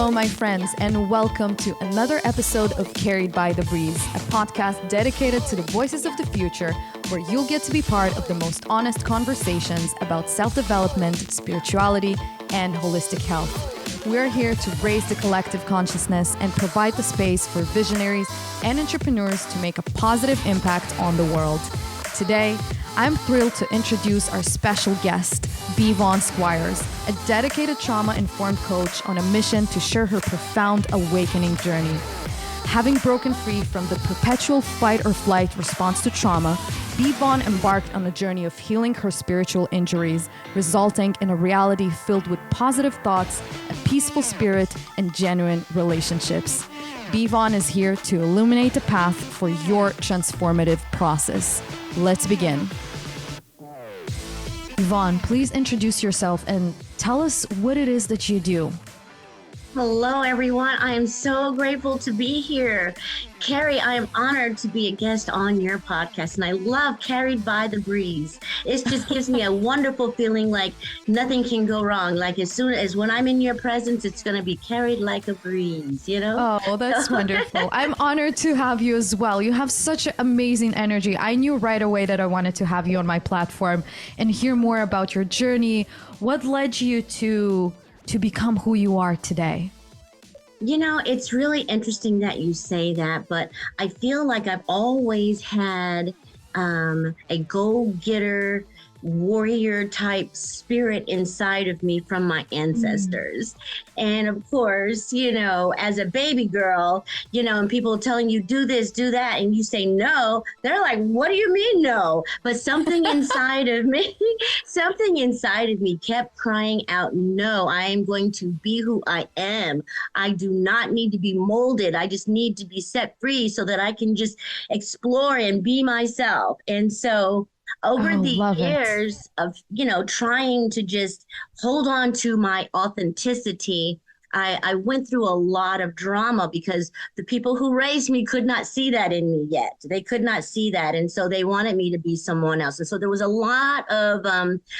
Hello, my friends, and welcome to another episode of Carried by the Breeze, a podcast dedicated to the voices of the future, where you'll get to be part of the most honest conversations about self-development, spirituality, and holistic health. We're here to raise the collective consciousness and provide the space for visionaries and entrepreneurs to make a positive impact on the world. Today, I'm thrilled to introduce our special guest, Squires, a dedicated trauma-informed coach on a mission to share her profound awakening journey. Having broken free from the perpetual fight or flight response to trauma, Yvonne embarked on a journey of healing her spiritual injuries, resulting in a reality filled with positive thoughts, a peaceful spirit, and genuine relationships. Yvonne is here to illuminate the path for your transformative process. Let's begin. Yvonne, please introduce yourself and tell us what it is that you do. Hello, everyone. I am so grateful to be here. Carrie, I am honored to be a guest on your podcast, and I love Carried by the Breeze. It just gives me a wonderful feeling like nothing can go wrong. Like as soon as when I'm in your presence, it's going to be carried like a breeze, you know? Oh, that's wonderful. I'm honored to have you as well. You have such amazing energy. I knew right away that I wanted to have you on my platform and hear more about your journey. What led you to become who you are today? You know, it's really interesting that you say that, but I feel like I've always had a go-getter, warrior type spirit inside of me from my ancestors. And of course, you know, as a baby girl, you know, and people telling you do this, do that, and you say no, they're like, what do you mean no? But something inside of me kept crying out, no, I am going to be who I am. I do not need to be molded. I just need to be set free so that I can just explore and be myself. And so over the years of, you know, trying to just hold on to my authenticity, I went through a lot of drama because the people who raised me could not see that in me yet. They could not see that. And so they wanted me to be someone else. And so there was a lot of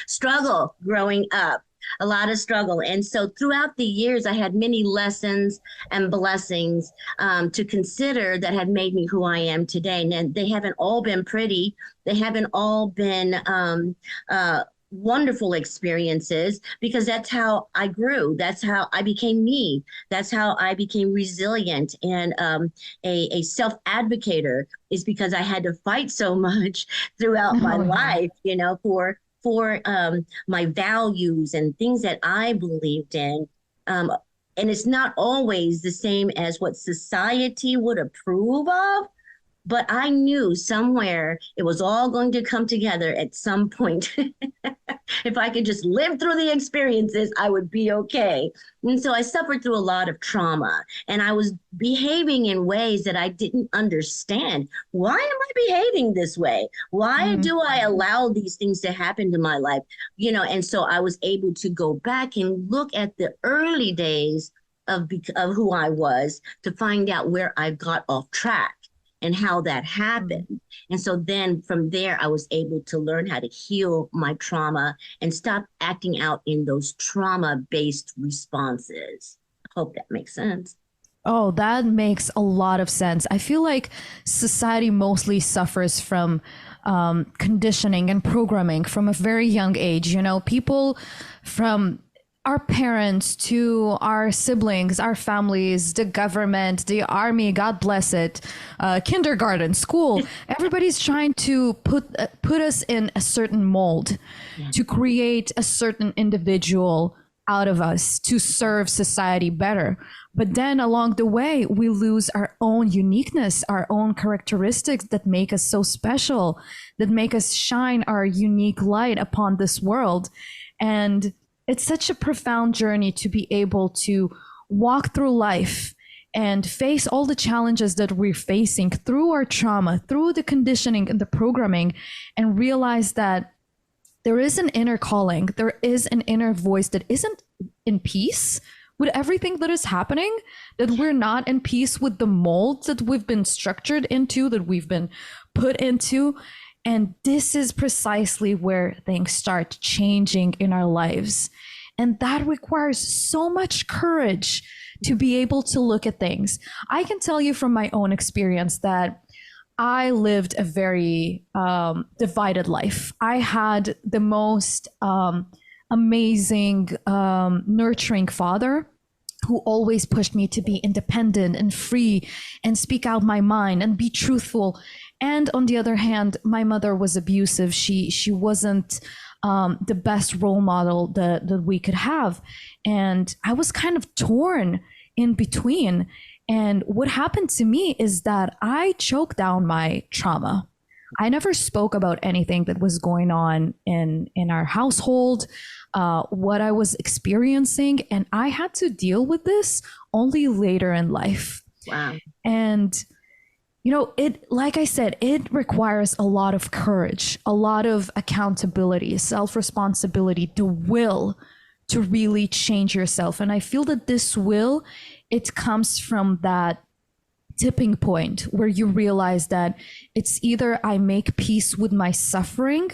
struggle growing up. A lot of struggle. And so throughout the years, I had many lessons and blessings to consider that had made me who I am today. And they haven't all been pretty. They haven't all been wonderful experiences, because that's how I grew. That's how I became me. That's how I became resilient and a self-advocator, is because I had to fight so much throughout my life, you know, for my values and things that I believed in. And it's not always the same as what society would approve of, but I knew somewhere it was all going to come together at some point. If I could just live through the experiences, I would be okay. And so I suffered through a lot of trauma, and I was behaving in ways that I didn't understand. Why am I behaving this way? Why do I allow these things to happen to my life? You know, and so I was able to go back and look at the early days of who I was to find out where I got off track and how that happened. And so then from there, I was able to learn how to heal my trauma and stop acting out in those trauma-based responses. I hope that makes sense. Oh, that makes a lot of sense. I feel like society mostly suffers from conditioning and programming from a very young age. You know, people from our parents to our siblings, our families, the government, the army, God bless it, kindergarten, school, everybody's trying to put us in a certain mold, to create a certain individual out of us to serve society better. But then along the way, we lose our own uniqueness, our own characteristics that make us so special, that make us shine our unique light upon this world. And it's such a profound journey to be able to walk through life and face all the challenges that we're facing through our trauma, through the conditioning and the programming, and realize that there is an inner calling, there is an inner voice that isn't in peace with everything that is happening, that we're not in peace with the molds that we've been structured into, that we've been put into. And this is precisely where things start changing in our lives. And that requires so much courage to be able to look at things. I can tell you from my own experience that I lived a very divided life. I had the most amazing, nurturing father who always pushed me to be independent and free and speak out my mind and be truthful. And on the other hand, my mother was abusive. She wasn't the best role model that we could have. And I was kind of torn in between. And what happened to me is that I choked down my trauma. I never spoke about anything that was going on in our household, what I was experiencing, and I had to deal with this only later in life. Wow. And it, like I said, it requires a lot of courage, a lot of accountability, self-responsibility, the will to really change yourself. And I feel that this will, it comes from that tipping point where you realize that it's either I make peace with my suffering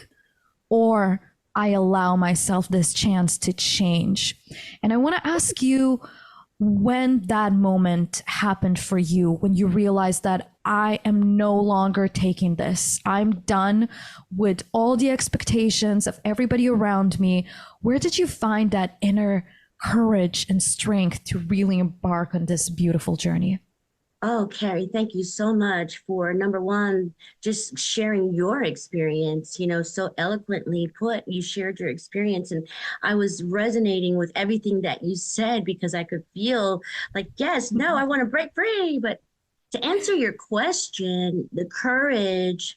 or I allow myself this chance to change. And I want to ask you when that moment happened for you, when you realized that I am no longer taking this. I'm done with all the expectations of everybody around me. Where did you find that inner courage and strength to really embark on this beautiful journey? Oh, Carrie, thank you so much for number one, just sharing your experience, so eloquently put. You shared your experience, and I was resonating with everything that you said because I could feel like, yes, no, I want to break free. But to answer your question, the courage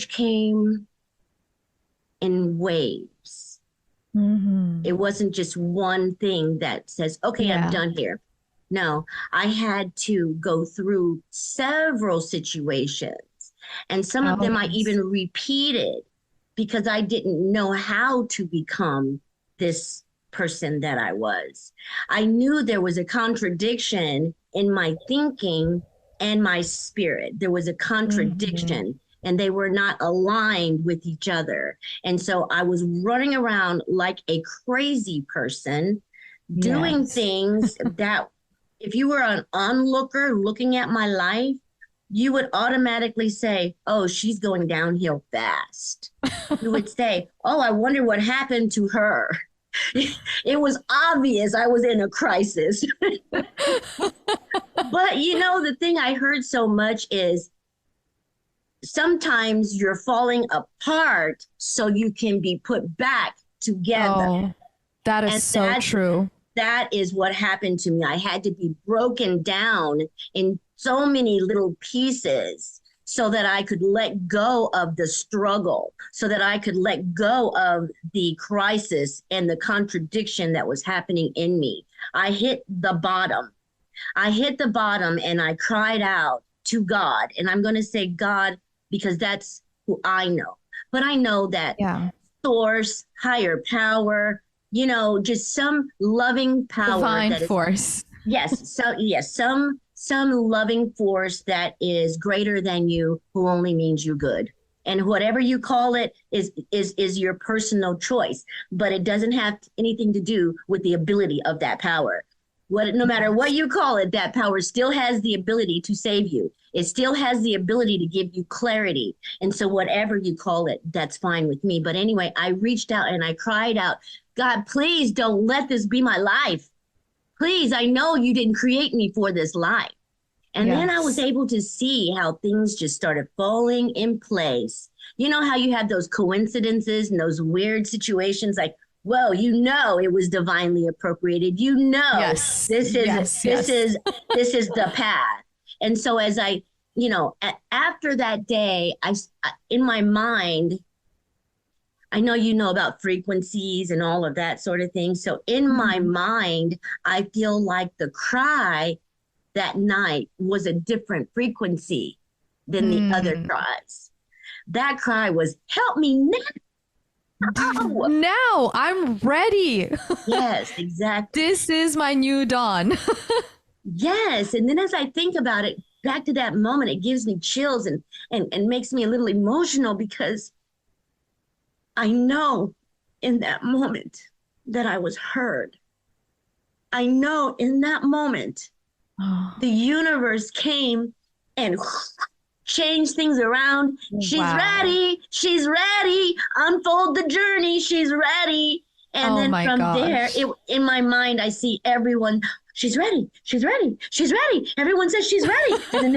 came in waves. Mm-hmm. It wasn't just one thing that says, okay, Yeah. I'm done here. No, I had to go through several situations, and some of them I even repeated because I didn't know how to become this person that I was. I knew there was a contradiction in my thinking and my spirit. There was a contradiction, and they were not aligned with each other. And so I was running around like a crazy person, doing things that if you were an onlooker looking at my life, you would automatically say, oh, she's going downhill fast. You would say, oh, I wonder what happened to her. It was obvious I was in a crisis. But, the thing I heard so much is sometimes you're falling apart so you can be put back together. Oh, that is so true. That is what happened to me. I had to be broken down in so many little pieces so that I could let go of the struggle, so that I could let go of the crisis and the contradiction that was happening in me. I hit the bottom. And I cried out to God. And I'm going to say God because that's who I know. But I know that source, higher power, just some loving power. Divine force. Yes. So yes, some loving force that is greater than you, who only means you good. And whatever you call it is your personal choice, but it doesn't have anything to do with the ability of that power. No matter what you call it, that power still has the ability to save you. It still has the ability to give you clarity. And so whatever you call it, that's fine with me. But anyway, I reached out and I cried out, God, please don't let this be my life. Please, I know you didn't create me for this life. And then I was able to see how things just started falling in place. You know how you have those coincidences and those weird situations like, well, it was divinely appropriated. This is the path. And so as I, after that day, in my mind, I know about frequencies and all of that sort of thing. So in my mind, I feel like the cry that night was a different frequency than the other cries. That cry was, help me now. Now I'm ready. Yes, exactly. This is my new dawn. Yes. And then as I think about it, back to that moment, it gives me chills and makes me a little emotional because I know in that moment that I was heard. I know in that moment, Oh, the universe came and changed things around. She's wow. ready. She's ready. Unfold the journey. She's ready. And Oh then my from there, gosh. in my mind, I see everyone. She's ready. She's ready. She's ready. Everyone says she's ready. And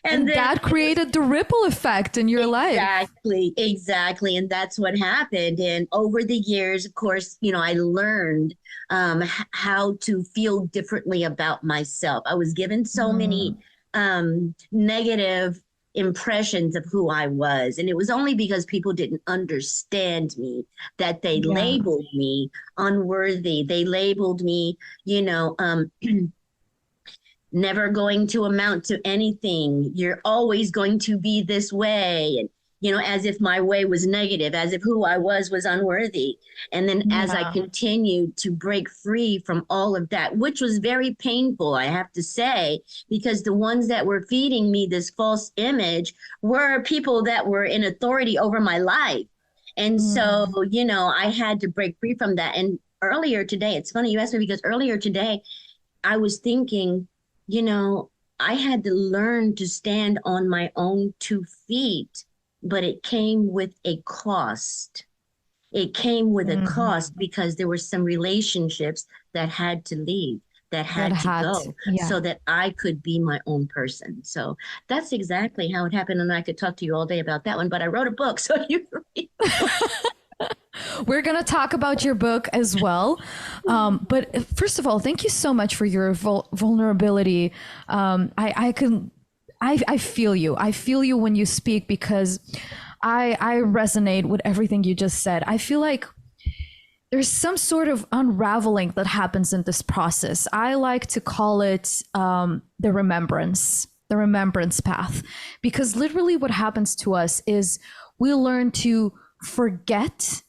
And then that it was created the ripple effect in your life. exactly, exactly. And that's what happened. And over the years, of course, I learned how to feel differently about myself. I was given so many Mm, negative impressions of who I was. And it was only because people didn't understand me that they yeah. labeled me unworthy. They labeled me, never going to amount to anything. You're always going to be this way. And, as if my way was negative, as if who I was unworthy. And then as I Yeah. continued to break free from all of that, which was very painful, I have to say, because the ones that were feeding me this false image were people that were in authority over my life. And so, Mm, I had to break free from that. And earlier today, it's funny you asked me because earlier today, I was thinking, you know, I had to learn to stand on my own 2 feet, but it came with a cost. It came with a mhm. cost because there were some relationships that had to leave, that That had to had, go yeah. so that I could be my own person. So that's exactly how it happened. And I could talk to you all day about that one, but I wrote a book. So you read. We're going to talk about your book as well. But first of all, thank you so much for your vulnerability. I can, I feel you. I feel you when you speak because I resonate with everything you just said. I feel like there's some sort of unraveling that happens in this process. I like to call it the remembrance path, because literally what happens to us is we learn to forget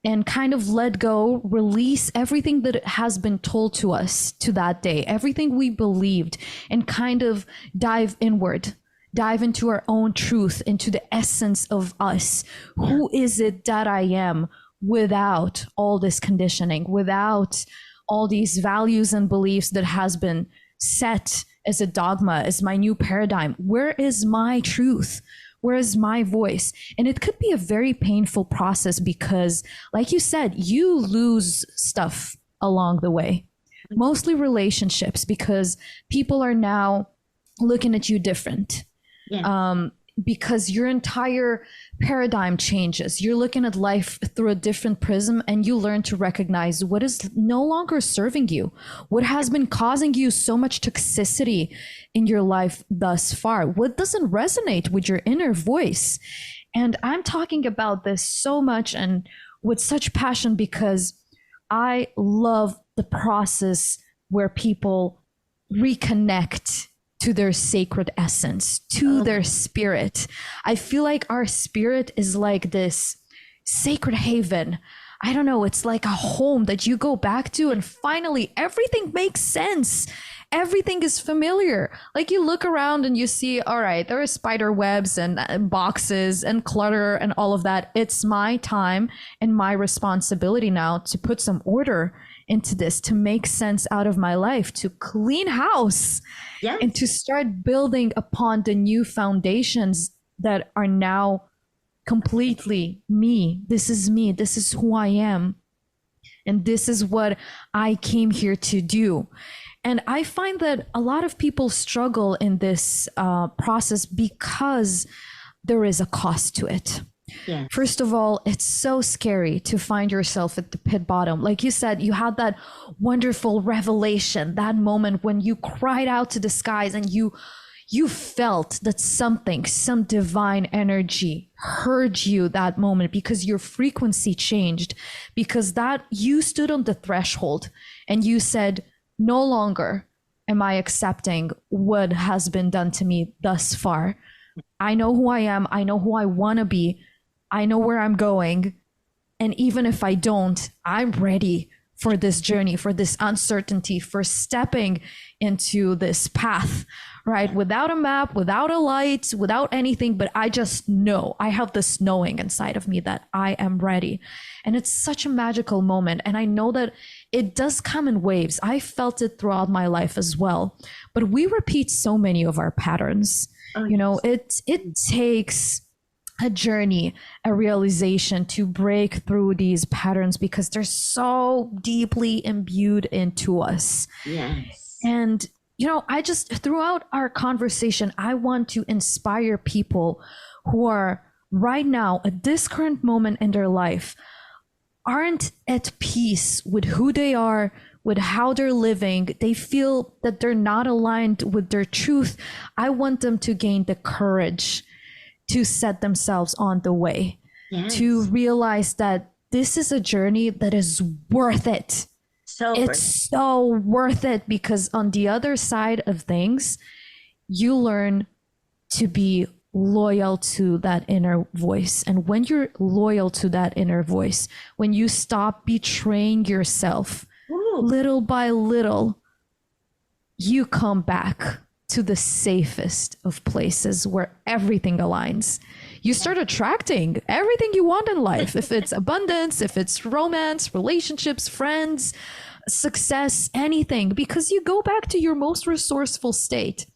and kind of let go, release everything that has been told to us to that day, everything we believed, and kind of dive inward, dive into our own truth, into the essence of us. Yeah. Who is it that I am without all this conditioning, without all these values and beliefs that has been set as a dogma, as my new paradigm? Where is my truth? Where is my voice? And it could be a very painful process because, like you said, you lose stuff along the way, mostly relationships, because people are now looking at you different. Yeah. Because your entire paradigm changes. You're looking at life through a different prism, and you learn to recognize what is no longer serving you, what has been causing you so much toxicity in your life thus far, what doesn't resonate with your inner voice. And I'm talking about this so much and with such passion because I love the process where people reconnect to their sacred essence, to Oh their my. spirit. I feel like our spirit is like this sacred haven. I don't know, it's like a home that you go back to, and finally everything makes sense. Everything is familiar. Like you look around and you see, all right, there are spider webs and boxes and clutter and all of that. It's my time and my responsibility now to put some order into this, to make sense out of my life, to clean house and to Yes. start building upon the new foundations that are now completely me. This is me. This is who I am. And this is what I came here to do. And I find that a lot of people struggle in this process because there is a cost to it. Yes. First of all, it's so scary to find yourself at the pit bottom. Like you said, you had that wonderful revelation, that moment when you cried out to the skies and you felt that something, some divine energy heard you that moment because your frequency changed, because that you stood on the threshold and you said, no longer am I accepting what has been done to me thus far. I know who I am. I know who I want to be. I know where I'm going. And even if I don't, I'm ready for this journey, for this uncertainty, for stepping into this path, right? Without a map, without a light, without anything, but I just know, I have this knowing inside of me that I am ready. And it's such a magical moment. And I know that it does come in waves. I felt it throughout my life as well. But we repeat so many of our patterns. Oh, You know, yes. it takes a journey, a realization to break through these patterns because they're so deeply imbued into us. Yes. And, you know, I just, throughout our conversation, I want to inspire people who are right now at this current moment in their life, aren't at peace with who they are, with how they're living. They feel that they're not aligned with their truth. I want them to gain the courage to set themselves on the way, to Yes. realize that this is a journey that is worth it. So It's so worth it because on the other side of things, you learn to be loyal to that inner voice. And when you're loyal to that inner voice, when you stop betraying yourself Ooh, little by little, you come back to the safest of places where everything aligns. You start attracting everything you want in life. If it's abundance, if it's romance, relationships, friends, success, anything, because you go back to your most resourceful state.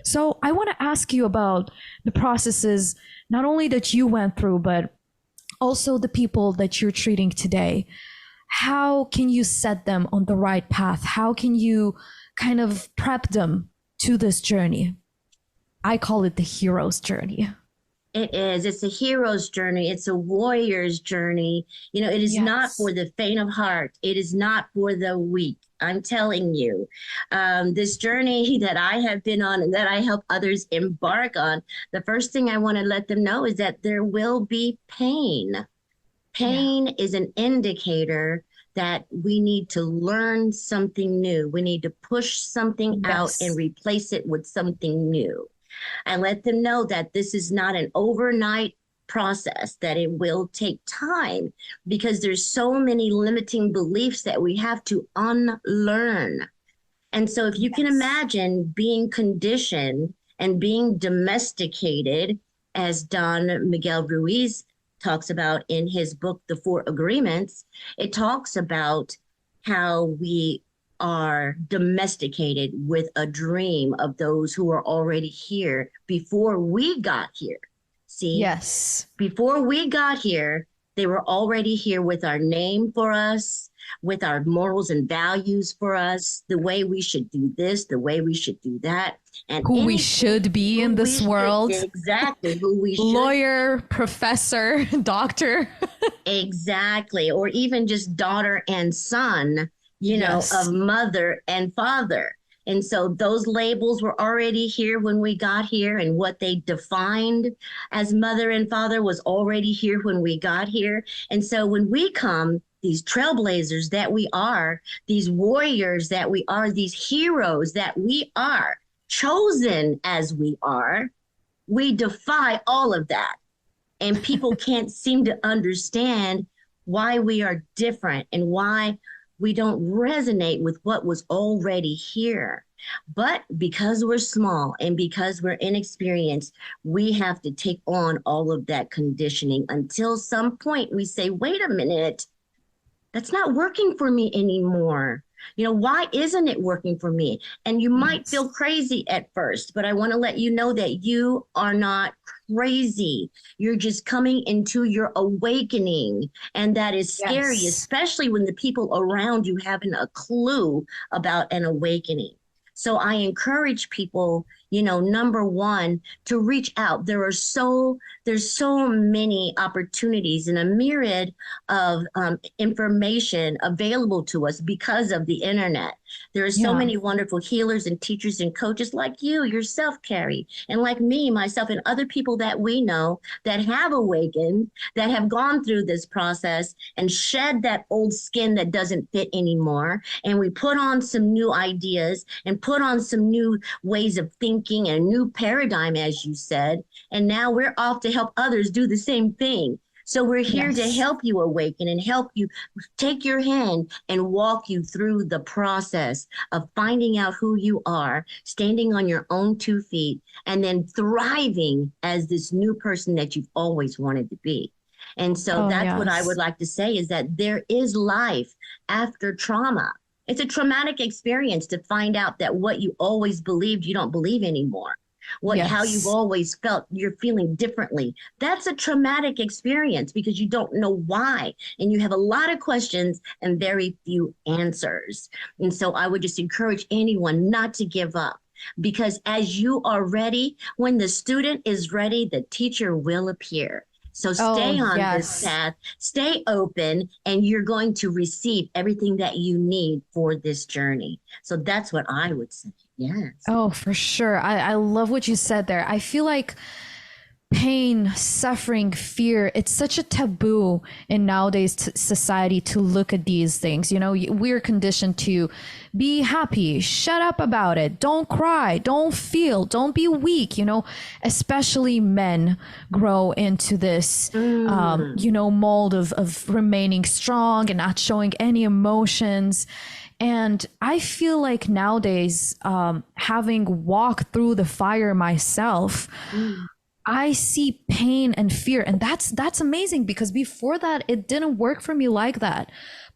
So I want to ask you about the processes, not only that you went through, but also the people that you're treating today. How can you set them on the right path? How can you kind of prep them to this journey? I call it the hero's journey. it is. It's a hero's journey. It's a warrior's journey. It is not Yes. for the faint of heart. It is not for the weak. I'm telling you, this journey that I have been on and that I help others embark on, the first thing I want to let them know is that there will be pain. Yeah. Pain is an indicator that we need to learn something new. We need to push something out and Yes. replace it with something new. And let them know that this is not an overnight process, that it will take time because there's so many limiting beliefs that we have to unlearn. And so if you can Yes. imagine being conditioned and being domesticated, as Don Miguel Ruiz talks about in his book, The Four Agreements, it talks about how we are domesticated with a dream of those who are already here before we got here. See, Yes. before we got here, they were already here with our name for us, with our morals and values for us, the way we should do this, the way we should do that, and Who we anything should be who in we this should world. exactly who we should Lawyer, professor, doctor. exactly, or even just daughter and son, of Yes. mother and father. And so those labels were already here when we got here, and what they defined as mother and father was already here when we got here. And so when we come, these trailblazers that we are, these warriors that we are, these heroes that we are, chosen as we are, we defy all of that. And people can't seem to understand why we are different and why we don't resonate with what was already here. But because we're small and because we're inexperienced, we have to take on all of that conditioning until some point we say, wait a minute, that's not working for me anymore. Why isn't it working for me? And you might Yes. feel crazy at first, but I want to let you know that you are not crazy. You're just coming into your awakening. And that is scary, Yes. especially when the people around you haven't a clue about an awakening. So I encourage people, number one, to reach out. There's so many opportunities and a myriad of information available to us because of the internet. There are so Yeah. many wonderful healers and teachers and coaches like you yourself, Carrie, and like me, myself, and other people that we know that have awakened, that have gone through this process and shed that old skin that doesn't fit anymore. And we put on some new ideas and put on some new ways of thinking and a new paradigm, as you said. And now we're off to help others do the same thing. So we're here to Yes. help you awaken and help you take your hand and walk you through the process of finding out who you are, standing on your own 2 feet, and then thriving as this new person that you've always wanted to be. And so Oh, that's what I would yes. like to say is that there is life after trauma. It's a traumatic experience to find out that what you always believed, you don't believe anymore. What how you've Yes. always felt, you're feeling differently. That's a traumatic experience because you don't know why. And you have a lot of questions and very few answers. And so I would just encourage anyone not to give up because as you are ready, when the student is ready, the teacher will appear. So Oh, stay on this yes. path, stay open, and you're going to receive everything that you need for this journey. So that's what I would say. Yes. Oh, for sure. I love what you said there. I feel like pain, suffering, fear, it's such a taboo in nowadays society to look at these things. You know, we're conditioned to be happy, shut up about it, don't cry, don't feel, don't be weak, you know, especially men grow into this, Mm. you know, mold of remaining strong and not showing any emotions. And I feel like nowadays, having walked through the fire myself, Mm. I see pain and fear, and that's amazing because before that it didn't work for me like that.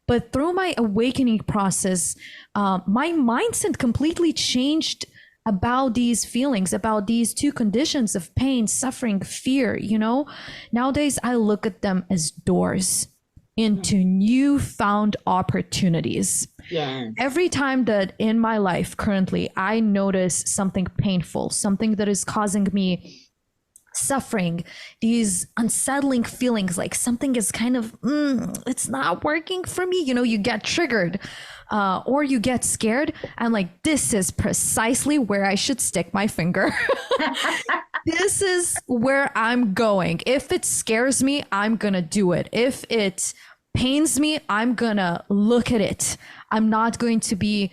But through my awakening process, my mindset completely changed about these feelings, about these two conditions of pain, suffering, fear. You know, nowadays I look at them as doors into newfound opportunities. Yes. Every time that in my life currently I notice something painful, something that is causing me suffering, these unsettling feelings, like something is kind of, it's not working for me. You know, you get triggered or you get scared. I'm like, this is precisely where I should stick my finger. This is where I'm going. If it scares me, I'm going to do it. If it pains me, I'm going to look at it. I'm not going to be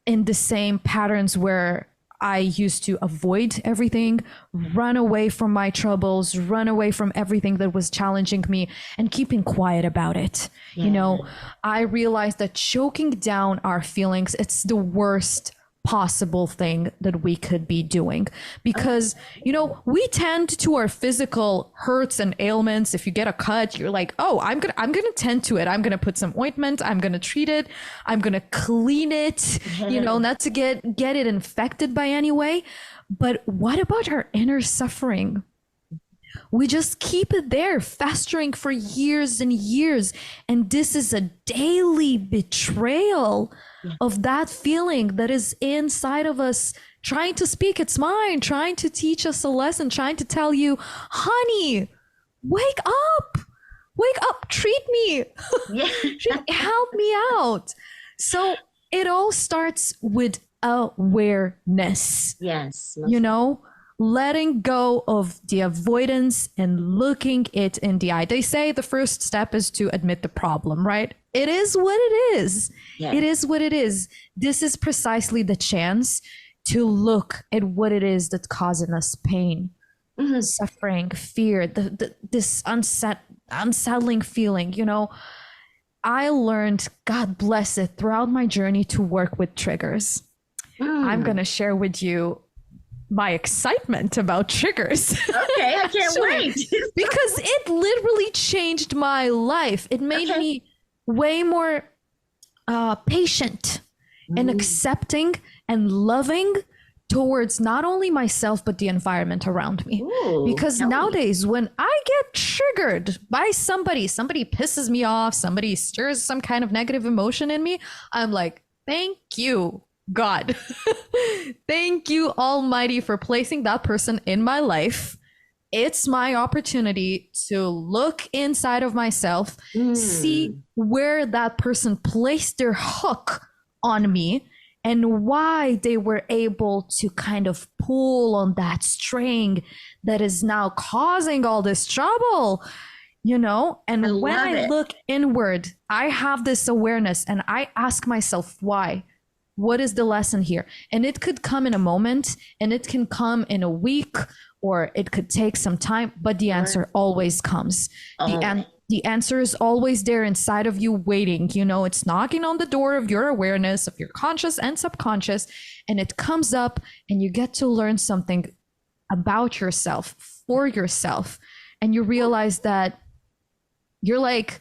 in the same patterns where I used to avoid everything, run away from my troubles, run away from everything that was challenging me and keeping quiet about it. You Yeah. know, I realized that choking down our feelings, it's the worst possible thing that we could be doing because you know we tend to our physical hurts and ailments. If you get a cut, you're like, oh, I'm gonna tend to it, I'm gonna put some ointment, I'm gonna treat it, I'm gonna clean it, you know, not to get it infected by any way. But what about our inner suffering? We just keep it there festering for years and years, and this is a daily betrayal of that feeling that is inside of us, trying to speak its mind, trying to teach us a lesson, trying to tell you, honey, wake up, wake up, treat me, Yeah. help me out. So it all starts with awareness, Yes. you know, letting go of the avoidance and looking it in the eye. They say the first step is to admit the problem, right? It is what it is. It Yes. is what it is. This is precisely the chance to look at what it is that's causing us pain, Mhm. suffering, fear, this unsettling feeling. You know, I learned, God bless it, throughout my journey to work with triggers. I'm going Mm. to share with you my excitement about triggers. Okay, I can't Actually, wait. because it literally changed my life. It made Okay. me way more patient and Mm. accepting and loving towards not only myself but the environment around me. Ooh, Because tell me. nowadays when I get triggered by somebody pisses me off, somebody stirs some kind of negative emotion in me, I'm like, thank you, God. Thank you, Almighty, for placing that person in my life. It's my opportunity to look inside of myself, see Mm. where that person placed their hook on me and why they were able to kind of pull on that string that is now causing all this trouble, you know? I And when love I it. look inward, I have this awareness and I ask myself, why? What is the lesson here? And it could come in a moment and it can come in a week or it could take some time, but the answer always comes. Oh, The answer is always there inside of you waiting. You know, it's knocking on the door of your awareness, of your conscious and subconscious, and it comes up and you get to learn something about yourself, for yourself. And you realize that you're like,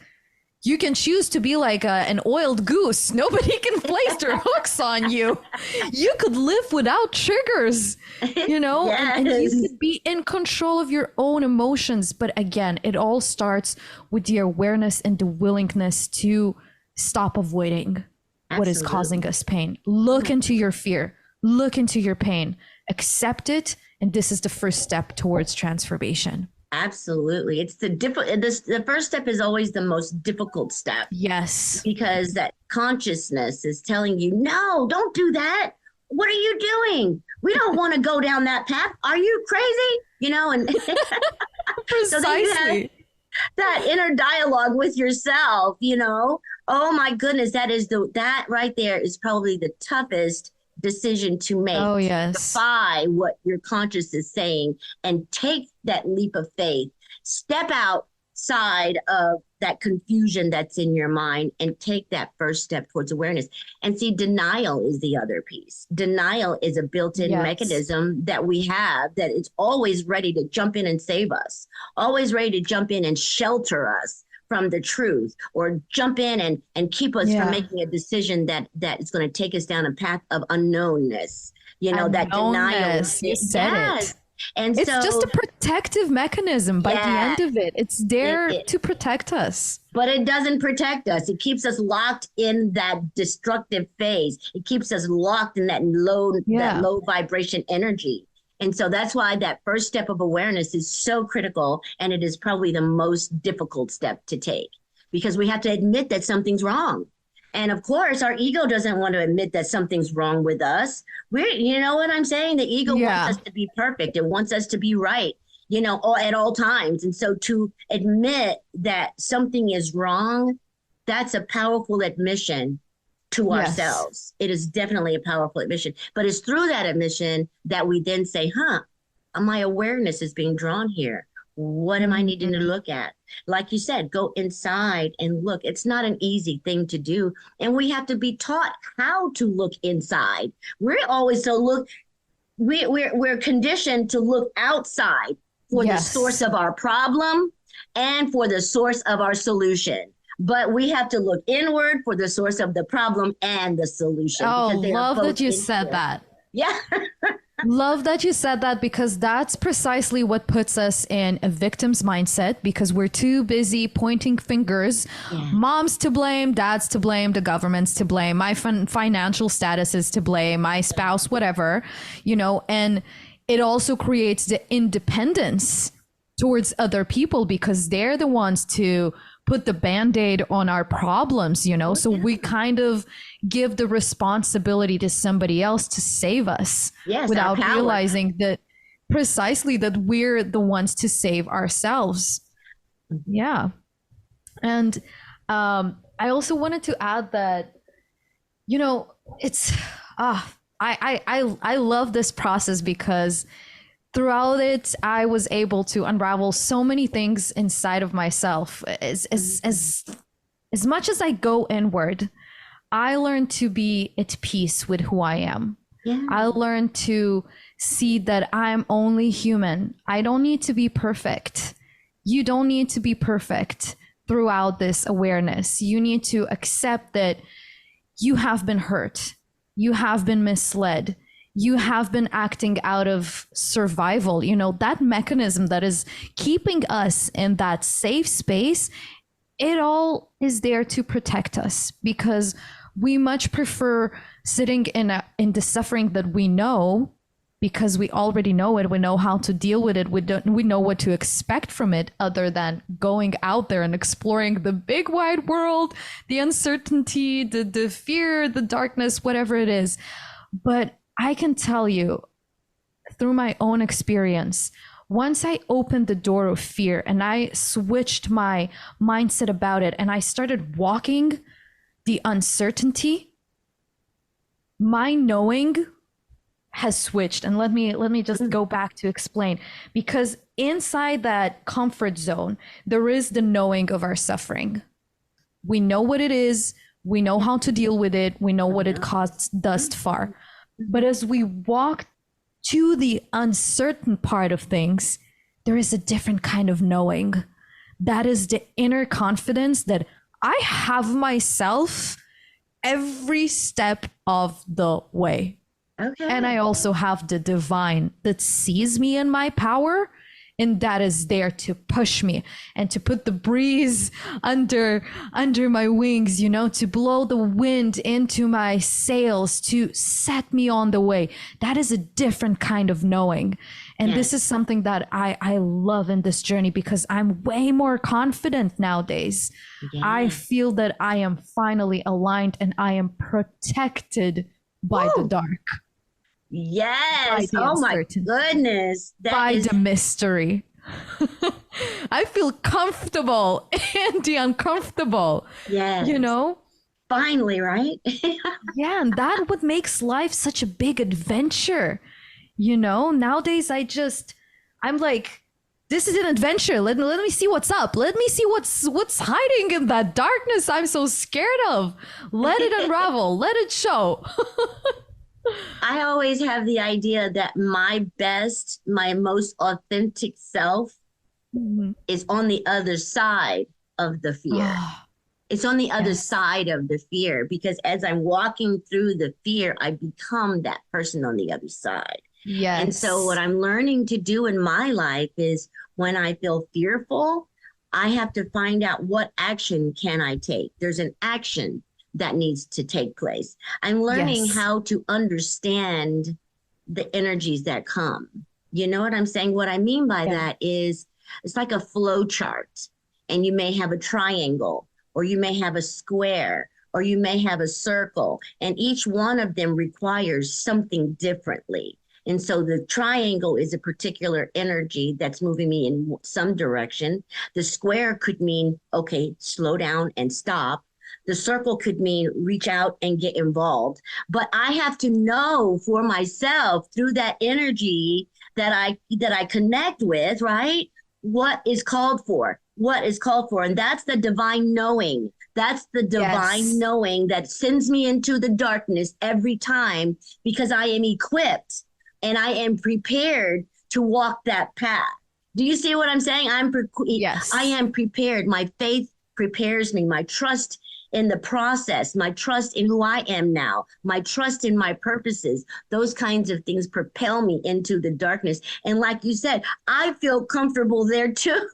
you can choose to be like an oiled goose. Nobody can place their hooks on you. You could live without triggers, you know, yes. and you could be in control of your own emotions. But again, it all starts with the awareness and the willingness to stop avoiding what is causing us pain. Look into your fear, look into your pain, accept it. And this is the first step towards transformation. Absolutely. It's the first step is always the most difficult step. Yes. Because that consciousness is telling you, no, don't do that. What are you doing? We don't want to go down that path. Are you crazy? You know, and so then you have that inner dialogue with yourself, you know. Oh my goodness, that right there is probably the toughest decision to make. Oh, yes. Defy what your conscious is saying and take that leap of faith. Step outside of that confusion that's in your mind and take that first step towards awareness. And see, denial is the other piece. Denial is a built-in mechanism that we have that is always ready to jump in and save us, always ready to jump in and shelter us from the truth, or jump in and keep us from making a decision that is going to take us down a path of unknownness. You know, that denial. You said it. And it's just a protective mechanism by the end of it. It's there to protect us. But it doesn't protect us. It keeps us locked in that destructive phase. It keeps us locked in that low vibration energy. And so that's why that first step of awareness is so critical. And it is probably the most difficult step to take, because we have to admit that something's wrong. And of course, our ego doesn't want to admit that something's wrong with us. You know what I'm saying? The ego wants us to be perfect. It wants us to be right, you know, at all times. And so to admit that something is wrong, that's a powerful admission to ourselves. It is definitely a powerful admission. But it's through that admission that we then say, my awareness is being drawn here. What am I needing to look at? Like you said, go inside and look. It's not an easy thing to do. And we have to be taught how to look inside. We're always we're conditioned to look outside for the source of our problem and for the source of our solution. But we have to look inward for the source of the problem and the solution. Oh, love that you said that. Yeah. Love that you said that, because that's precisely what puts us in a victim's mindset, because we're too busy pointing fingers. Mom's to blame, dad's to blame, the government's to blame, my financial status is to blame, my spouse, whatever, you know, and it also creates the independence towards other people because they're the ones to put the Band-Aid on our problems, you know? So we kind of give the responsibility to somebody else to save us without realizing that precisely that we're the ones to save ourselves. Yeah. And I also wanted to add that, you know, it's, I love this process because throughout it, I was able to unravel so many things inside of myself. As much as I go inward, I learned to be at peace with who I am. I learned to see that I'm only human. I don't need to be perfect. You don't need to be perfect throughout this awareness. You need to accept that you have been hurt. You have been misled. You have been acting out of survival, you know, that mechanism that is keeping us in that safe space. It all is there to protect us because we much prefer sitting in the suffering that we know because we already know it. We know how to deal with it. We know what to expect from it other than going out there and exploring the big wide world, the uncertainty, the fear, the darkness, whatever it is. But I can tell you through my own experience, once I opened the door of fear and I switched my mindset about it and I started walking the uncertainty, my knowing has switched. And let me just go back to explain, because inside that comfort zone, there is the knowing of our suffering. We know what it is, we know how to deal with it, we know what it caused thus far. But as we walk to the uncertain part of things, there is a different kind of knowing. That is the inner confidence that I have myself every step of the way. Okay. And I also have the divine that sees me in my power, and that is there to push me and to put the breeze under my wings, you know, to blow the wind into my sails, to set me on the way. That is a different kind of knowing. And this is something that I love in this journey, because I'm way more confident nowadays. I feel that I am finally aligned and I am protected by the dark. Yes. Oh my goodness. By the mystery. I feel comfortable in the uncomfortable. Yes. You know? Finally, right? Yeah, and that's what makes life such a big adventure. You know, nowadays I'm like, this is an adventure. Let me see what's up. Let me see what's hiding in that darkness I'm so scared of. Let it unravel. Let it show. I always have the idea that my best, my most authentic self is on the other side of the fear. It's on the other side of the fear, because as I'm walking through the fear, I become that person on the other side. Yes. And so what I'm learning to do in my life is, when I feel fearful, I have to find out, what action can I take? There's an action that needs to take place. I'm learning how to understand the energies that come. You know what I'm saying? What I mean by that is, it's like a flow chart, and you may have a triangle, or you may have a square, or you may have a circle, and each one of them requires something differently. And so the triangle is a particular energy that's moving me in some direction. The square could mean, okay, slow down and stop. The circle could mean reach out and get involved. But I have to know for myself, through that energy that I connect with, right? What is called for? What is called for? And that's the divine knowing. That's the divine knowing that sends me into the darkness every time, because I am equipped and I am prepared to walk that path. Do you see what I'm saying? I am prepared. My faith prepares me. My trust in the process, my trust in who I am now, my trust in my purposes, those kinds of things propel me into the darkness. And like you said, I feel comfortable there too.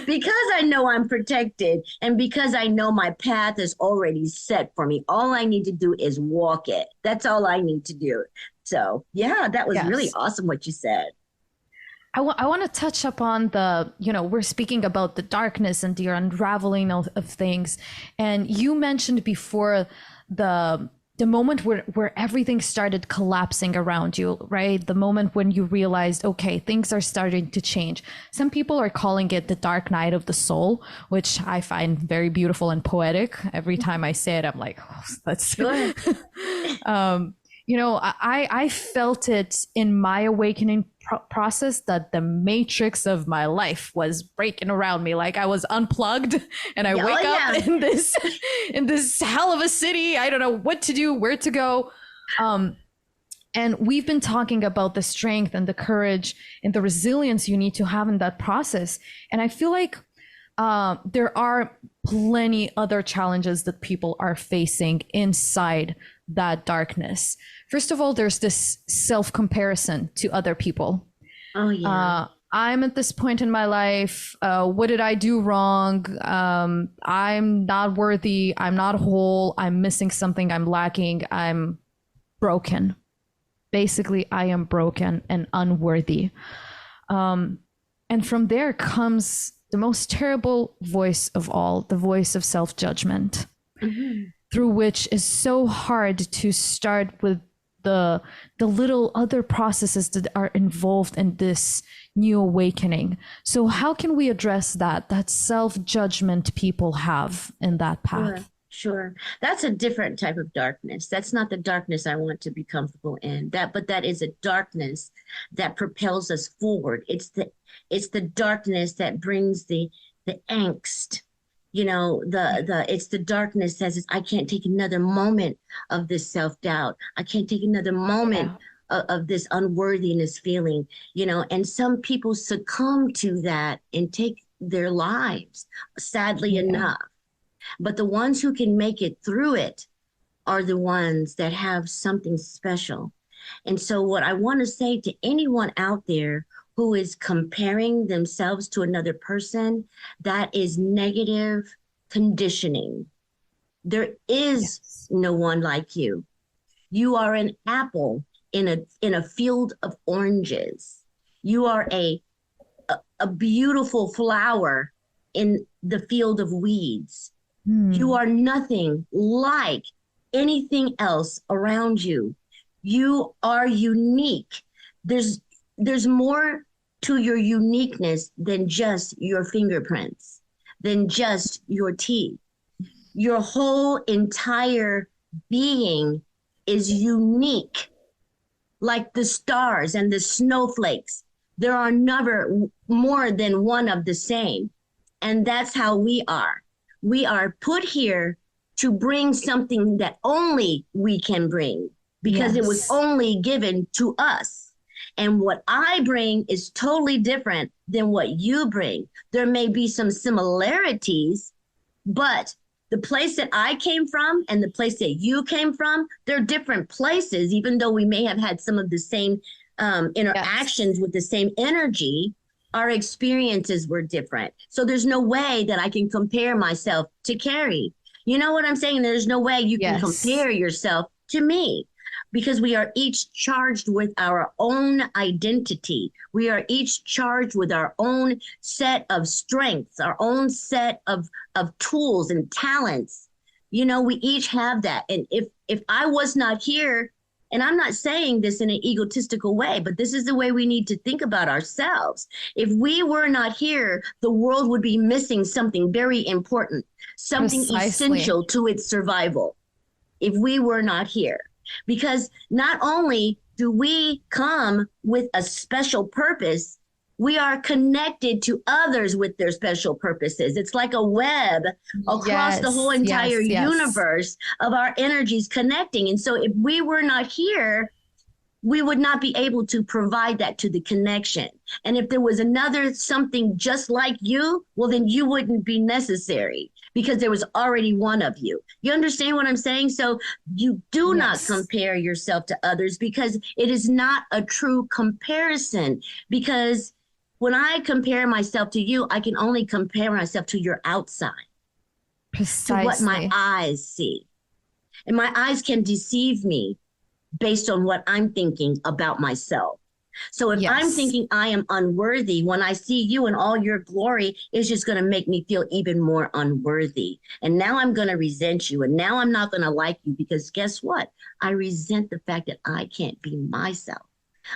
Because I know I'm protected, and because I know my path is already set for me. All I need to do is walk it. That's all I need to do. So yeah, that was really awesome what you said. I want to touch upon we're speaking about the darkness and the unraveling of things. And you mentioned before the moment where everything started collapsing around you, right? The moment when you realized, okay, things are starting to change. Some people are calling it the dark night of the soul, which I find very beautiful and poetic. Every time I say it, I'm like, oh, that's good. I felt it in my awakening process that the matrix of my life was breaking around me, like I was unplugged, and I wake up in this hell of a city. I don't know what to do, where to go. And we've been talking about the strength and the courage and the resilience you need to have in that process. And I feel like there are plenty other challenges that people are facing inside that darkness. First of all, there's this self-comparison to other people. Oh, yeah. I'm at this point in my life. What did I do wrong? I'm not worthy. I'm not whole. I'm missing something. I'm lacking. I'm broken. Basically, I am broken and unworthy. And from there comes the most terrible voice of all, the voice of self-judgment, through which is so hard to start with the little other processes that are involved in this new awakening. So how can we address that self-judgment people have in that path? Sure. That's a different type of darkness. That's not the darkness I want to be comfortable in. But that is a darkness that propels us forward. It's the darkness that brings the angst. It's the darkness that says, I can't take another moment of this self-doubt. I can't take another moment Yeah. of this unworthiness feeling, and some people succumb to that and take their lives, sadly Yeah. enough. But the ones who can make it through it are the ones that have something special. And so, what I want to say to anyone out there who is comparing themselves to another person, that is negative conditioning. There is Yes. no one like you. You are an apple in a field of oranges. You are a beautiful flower in the field of weeds. You Hmm. are nothing like anything else around you. You are unique. There's there's more to your uniqueness than just your fingerprints, than just your teeth. Your whole entire being is unique, like the stars and the snowflakes. There are never more than one of the same. And that's how we are. We are put here to bring something that only we can bring because it was Yes. only given to us. And what I bring is totally different than what you bring. There may be some similarities, but the place that I came from and the place that you came from, they're different places, even though we may have had some of the same Yes. interactions with the same energy. Our experiences were different. So there's no way that I can compare myself to Carrie. You know what I'm saying? There's no way you can Yes. compare yourself to me because we are each charged with our own identity. We are each charged with our own set of strengths, our own set of tools and talents. We each have that. And if I was not here, and I'm not saying this in an egotistical way, but this is the way we need to think about ourselves. If we were not here, the world would be missing something very important, something Precisely. essential to its survival if we were not here. Because not only do we come with a special purpose, we are connected to others with their special purposes. It's like a web across the whole Yes. entire Yes. Yes. universe of our energies connecting. And so if we were not here, we would not be able to provide that to the connection. And if there was another something just like you, well, then you wouldn't be necessary because there was already one of you. You understand what I'm saying? So you do not Yes. compare yourself to others because it is not a true comparison. Because when I compare myself to you, I can only compare myself to your outside, to what my Precisely. eyes see. And my eyes can deceive me based on what I'm thinking about myself. So if I'm Yes. thinking I am unworthy, when I see you in all your glory, it's just going to make me feel even more unworthy. And now I'm going to resent you. And now I'm not going to like you because guess what? I resent the fact that I can't be myself.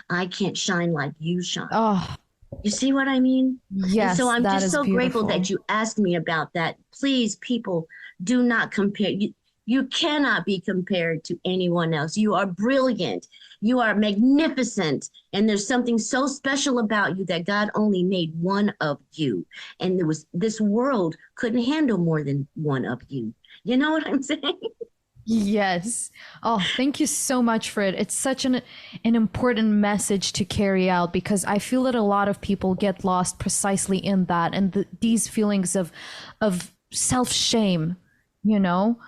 I can't shine like you shine. Oh, You see what I mean? And so yes, I'm that just is so grateful beautiful. that you asked me about that. Please, people, do not compare. You cannot be compared to anyone else. You are brilliant. You are magnificent. And there's something so special about you that God only made one of you. And this world couldn't handle more than one of you. You know what I'm saying? Yes. Oh, thank you so much for it. It's such an important message to carry out because I feel that a lot of people get lost precisely in that and these feelings of self-shame, you know?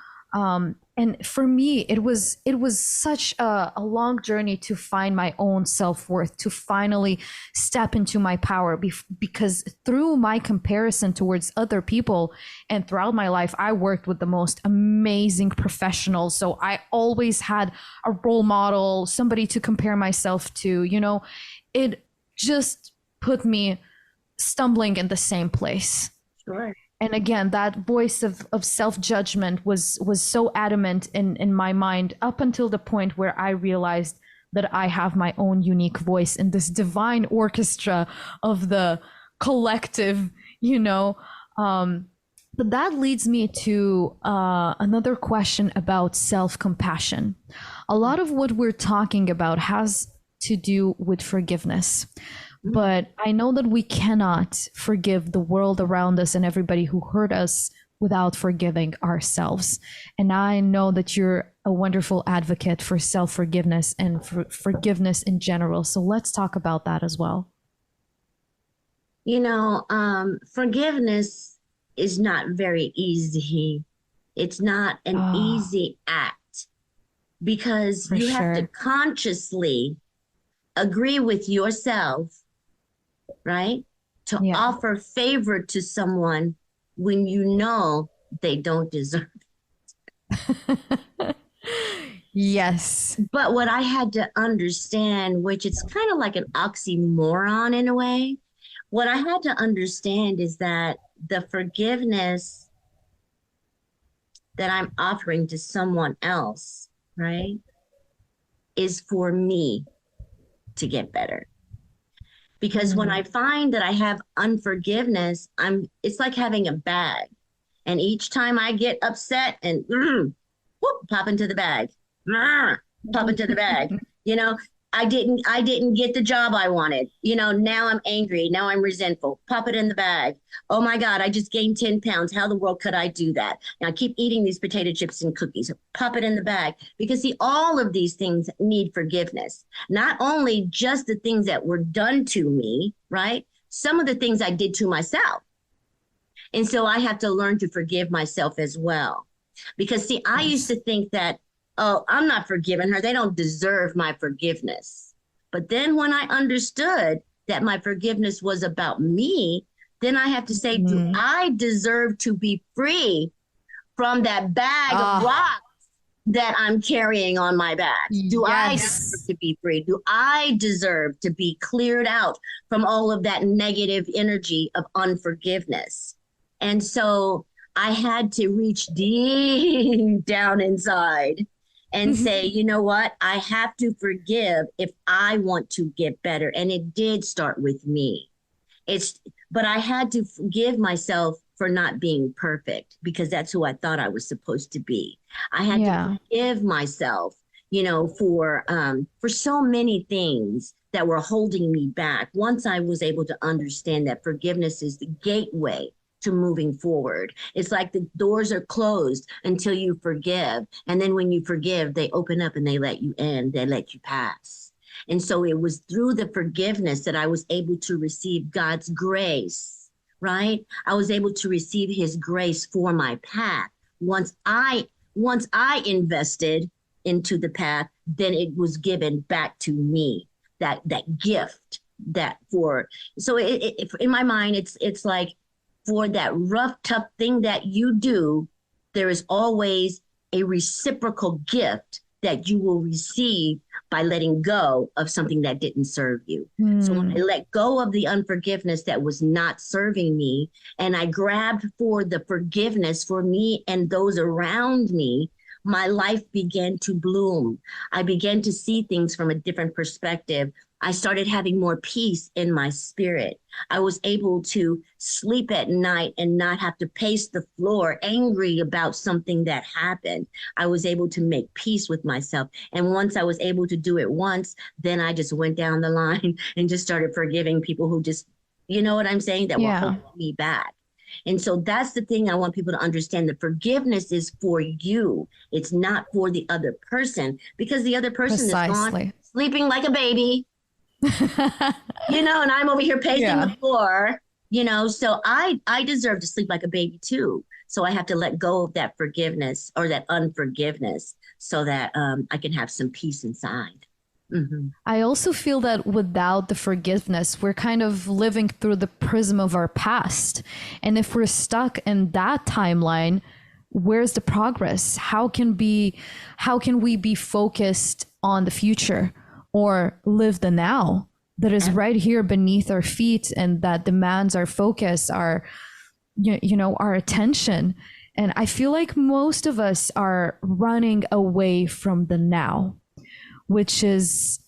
And for me, it was such a long journey to find my own self-worth, to finally step into my power because through my comparison towards other people and throughout my life, I worked with the most amazing professionals. So I always had a role model, somebody to compare myself to, it just put me stumbling in the same place. Sure. And again, that voice of self-judgment was so adamant in my mind up until the point where I realized that I have my own unique voice in this divine orchestra of the collective, you know. Um, But that leads me to another question about self-compassion. A lot of what we're talking about has to do with forgiveness. Mm. But I know that we cannot forgive the world around us and everybody who hurt us without forgiving ourselves. And I know that you're a wonderful advocate for self-forgiveness and for forgiveness in general. So let's talk about that as well. Forgiveness is not very easy. It's not an Oh, easy act because for you have to sure. consciously agree with yourself, right? To Yeah. offer favor to someone when you know they don't deserve. Yes. But what I had to understand, which it's kind of like an oxymoron in a way, what I had to understand is that the forgiveness that I'm offering to someone else, right, is for me to get better. Because when I Mm. find that I have unforgiveness, it's like having a bag. And each time I get upset and whoop, pop into the bag. Mm, pop into the bag. You know, I didn't get the job I wanted. Now I'm angry. Now I'm resentful. Pop it in the bag. Oh my God, I just gained 10 pounds. How the world could I do that? Now I keep eating these potato chips and cookies. Pop it in the bag. Because see, all of these things need forgiveness. Not only just the things that were done to me, right? Some of the things I did to myself. And so I have to learn to forgive myself as well. Because, see, I used Yes. to think that, oh, I'm not forgiving her. They don't deserve my forgiveness. But then when I understood that my forgiveness was about me, then I have to say, do Mm. I deserve to be free from that bag of Ah, rocks that I'm carrying on my back? Do I deserve yes. to be free? Do I deserve to be cleared out from all of that negative energy of unforgiveness? And so I had to reach deep down inside and say, you know what? I have to forgive if I want to get better. And it did start with me. It's, but I had to forgive myself for not being perfect because that's who I thought I was supposed to be. I had to Yeah. forgive myself, for so many things that were holding me back. Once I was able to understand that forgiveness is the gateway to moving forward. It's like the doors are closed until you forgive. And then when you forgive, they open up and they let you in, they let you pass. And so it was through the forgiveness that I was able to receive God's grace, right? I was able to receive his grace for my path. Once I once I invested into the path, then it was given back to me. That gift that for so in my mind it's like for that rough tough thing that you do, there is always a reciprocal gift that you will receive by letting go of something that didn't serve you. So when I Mm. let go of the unforgiveness that was not serving me and I grabbed for the forgiveness for me and those around me, my life began to bloom. I began to see things from a different perspective. I started having more peace in my spirit. I was able to sleep at night and not have to pace the floor angry about something that happened. I was able to make peace with myself. And once I was able to do it once, then I just went down the line and just started forgiving people who just, you know what I'm saying, that were Yeah. holding me back. And so that's the thing I want people to understand. The forgiveness is for you. It's not for the other person because the other person is gone Precisely. sleeping like a baby, and I'm over here pacing the Yeah. floor, so I deserve to sleep like a baby too. So I have to let go of that forgiveness or that unforgiveness so that I can have some peace inside. Hmm. I also feel that without the forgiveness, we're kind of living through the prism of our past. And if we're stuck in that timeline, where's the progress? How can we be focused on the future or live the now that is right here beneath our feet and that demands our focus, our attention? And I feel like most of us are running away from the now, which is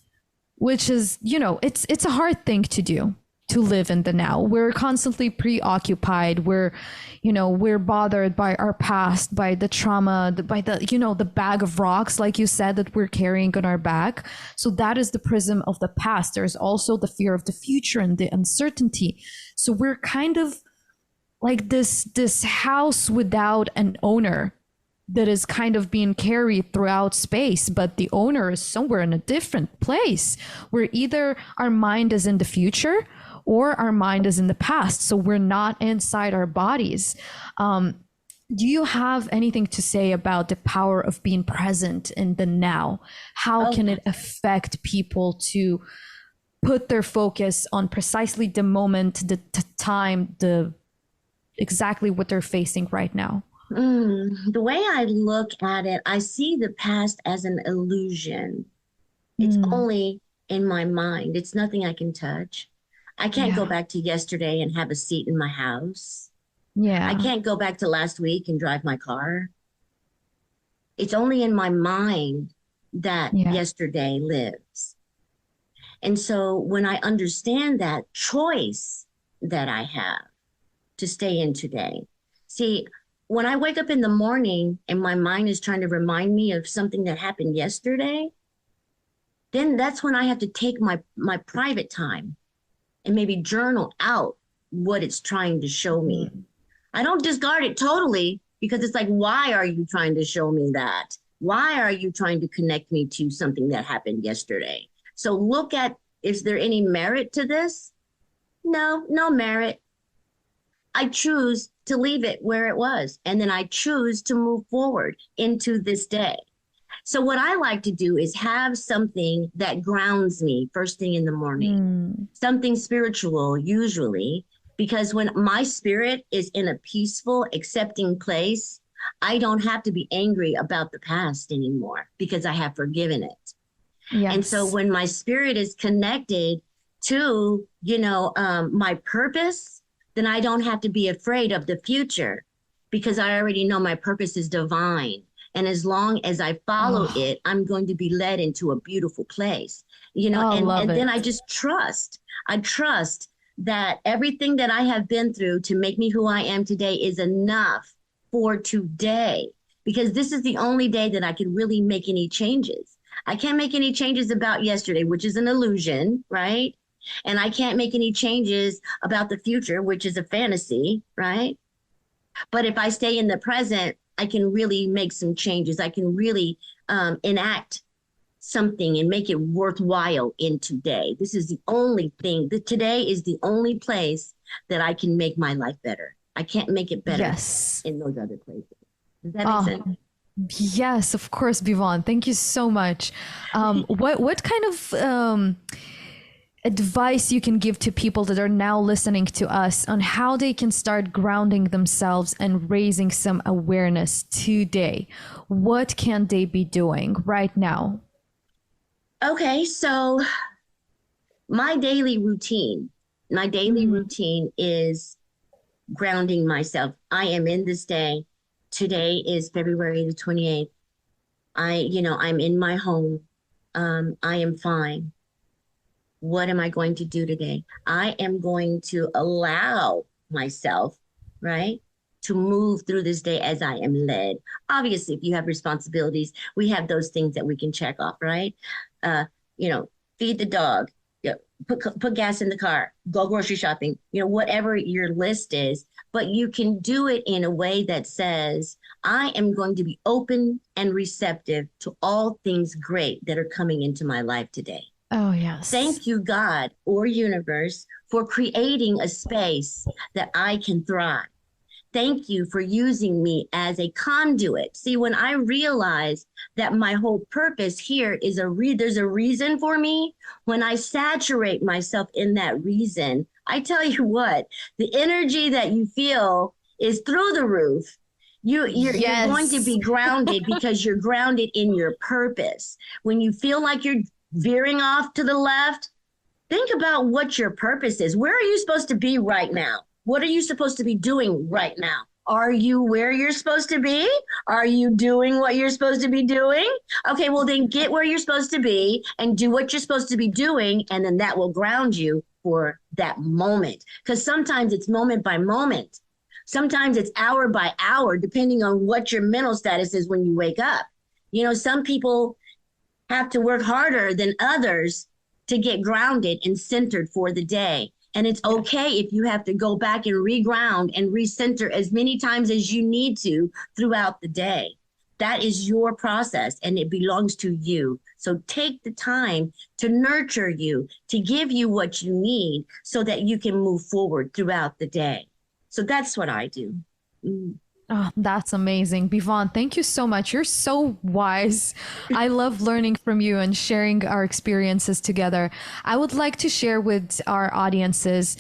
it's a hard thing to do. to live in the now. We're constantly preoccupied. We're bothered by our past, by the trauma, by the bag of rocks, like you said, that we're carrying on our back. So that is the prism of the past. There's also the fear of the future and the uncertainty. So we're kind of like this house without an owner that is kind of being carried throughout space, but the owner is somewhere in a different place, where either our mind is in the future or our mind is in the past. So we're not inside our bodies. Do you have anything to say about the power of being present in the now? How can it affect people to put their focus on precisely the moment, the time, exactly what they're facing right now? The way I look at it, I see the past as an illusion. It's only in my mind. It's nothing I can touch. I can't go back to yesterday and have a seat in my house. Yeah. I can't go back to last week and drive my car. It's only in my mind that yesterday lives. And so when I understand that choice that I have to stay in today, see, when I wake up in the morning and my mind is trying to remind me of something that happened yesterday, then that's when I have to take my private time and maybe journal out what it's trying to show me. I don't discard it totally, because it's like, why are you trying to show me that? Why are you trying to connect me to something that happened yesterday? So look at, is there any merit to this? No, no merit. I choose to leave it where it was, and then I choose to move forward into this day. So what I like to do is have something that grounds me first thing in the morning, something spiritual usually, because when my spirit is in a peaceful, accepting place, I don't have to be angry about the past anymore because I have forgiven it. Yes. And so when my spirit is connected to, my purpose, then I don't have to be afraid of the future because I already know my purpose is divine. And as long as I follow it, I'm going to be led into a beautiful place, and then I just trust. I trust that everything that I have been through to make me who I am today is enough for today, because this is the only day that I can really make any changes. I can't make any changes about yesterday, which is an illusion, right? And I can't make any changes about the future, which is a fantasy, right? But if I stay in the present, I can really make some changes. I can really enact something and make it worthwhile in today. This is the only thing. Today is the only place that I can make my life better. I can't make it better in those other places. Does that make sense? Yes, of course, Bivon. Thank you so much. What kind of advice you can give to people that are now listening to us on how they can start grounding themselves and raising some awareness today? What can they be doing right now? Okay, so my daily routine is grounding myself. I am in this day. Today is February the 28th. I'm in my home. I am fine. What am I going to do today? I am going to allow myself, right, to move through this day as I am led. Obviously, if you have responsibilities, we have those things that we can check off, right? Feed the dog, put gas in the car, go grocery shopping, whatever your list is. But you can do it in a way that says, I am going to be open and receptive to all things great that are coming into my life today. Oh, yes. Thank you, God or universe, for creating a space that I can thrive. Thank you for using me as a conduit. See, when I realize that my whole purpose here is there's a reason for me, when I saturate myself in that reason, I tell you what, the energy that you feel is through the roof. You're going to be grounded because you're grounded in your purpose. When you feel like you're veering off to the left, think about what your purpose is. Where are you supposed to be right now? What are you supposed to be doing right now? Are you where you're supposed to be? Are you doing what you're supposed to be doing? Okay, well then get where you're supposed to be and do what you're supposed to be doing, and then that will ground you for that moment. Because sometimes it's moment by moment. Sometimes it's hour by hour, depending on what your mental status is when you wake up. Some people have to work harder than others to get grounded and centered for the day. And it's okay if you have to go back and reground and recenter as many times as you need to throughout the day. That is your process and it belongs to you. So take the time to nurture you, to give you what you need so that you can move forward throughout the day. So that's what I do. Mm. Oh, that's amazing. Bivon, thank you so much. You're so wise. I love learning from you and sharing our experiences together. I would like to share with our audiences,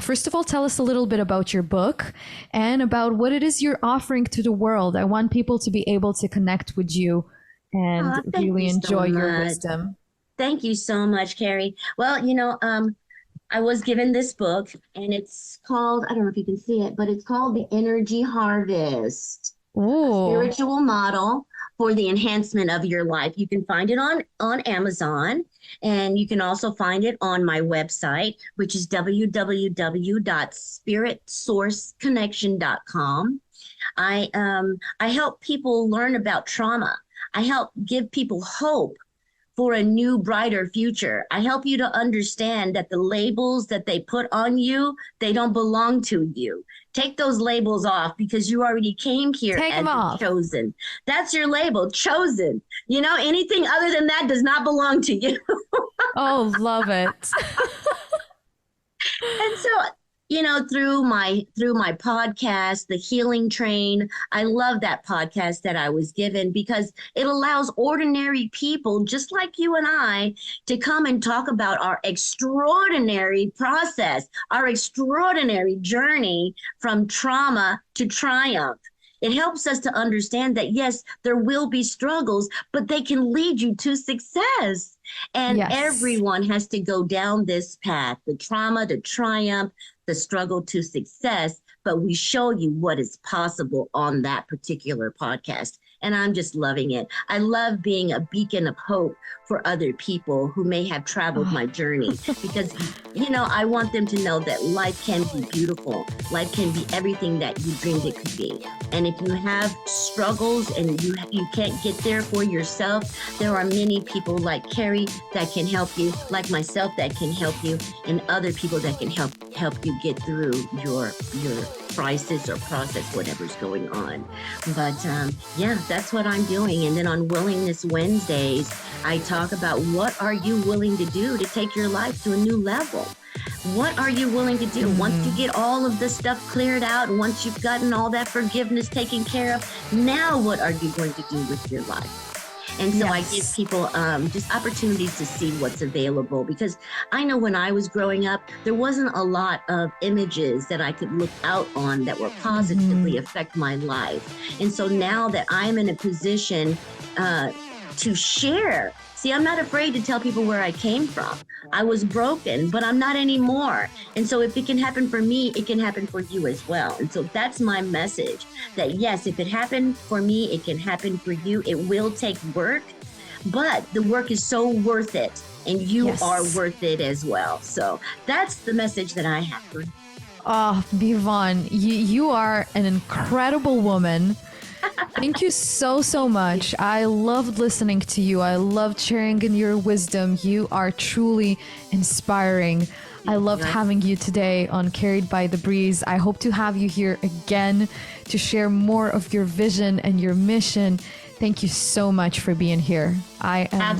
first of all, tell us a little bit about your book and about what it is you're offering to the world. I want people to be able to connect with you and really enjoy your wisdom. Thank you so much, Carrie. Well, I was given this book and it's called, I don't know if you can see it, but it's called The Energy Harvest. Ooh. A spiritual model for the enhancement of your life. You can find it on Amazon, and you can also find it on my website, which is www.spiritsourceconnection.com. I help people learn about trauma. I help give people hope for a new, brighter future. I help you to understand that the labels that they put on you, they don't belong to you. Take those labels off because you already came here as chosen. That's your label, chosen. Anything other than that does not belong to you. Oh, love it. And so, through my podcast, The Healing Train, I love that podcast that I was given because it allows ordinary people just like you and I to come and talk about our extraordinary process, our extraordinary journey from trauma to triumph. It helps us to understand that, yes, there will be struggles, but they can lead you to success. And everyone has to go down this path, the trauma to triumph, the struggle to success, but we show you what is possible on that particular podcast. And I'm just loving it. I love being a beacon of hope for other people who may have traveled my journey because, I want them to know that life can be beautiful. Life can be everything that you dreamed it could be. And if you have struggles and you can't get there for yourself, there are many people like Carrie that can help you, like myself that can help you, and other people that can help you get through your crisis or process whatever's going on. But that's what I'm doing. And then on Willingness Wednesdays, I talk about what are you willing to do to take your life to a new level. What are you willing to do once you get all of this stuff cleared out and once you've gotten all that forgiveness taken care of? Now what are you going to do with your life? And so I give people just opportunities to see what's available because I know when I was growing up, there wasn't a lot of images that I could look out on that were positively affect my life. And so now that I'm in a position to share, see, I'm not afraid to tell people where I came from. I was broken, but I'm not anymore. And so if it can happen for me, it can happen for you as well. And so that's my message that yes, if it happened for me, it can happen for you. It will take work, but the work is so worth it. And you are worth it as well. So that's the message that I have for you. Oh, Bivon, you are an incredible woman. Thank you so much. I loved listening to you. I loved sharing in your wisdom. You are truly inspiring. I loved having you today on Carried by the Breeze. I hope to have you here again to share more of your vision and your mission. Thank you so much for being here. I am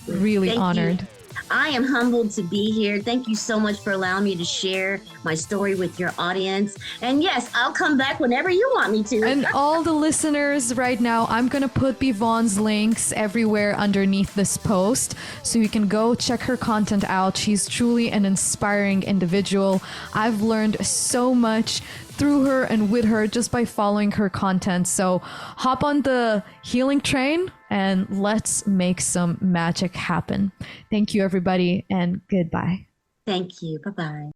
really honored. I am humbled to be here. Thank you so much for allowing me to share my story with your audience. And yes, I'll come back whenever you want me to. And all the listeners right now, I'm going to put Bivon's links everywhere underneath this post so you can go check her content out. She's truly an inspiring individual. I've learned so much through her and with her just by following her content. So hop on the healing train and let's make some magic happen. Thank you, everybody, and goodbye. Thank you. Bye-bye.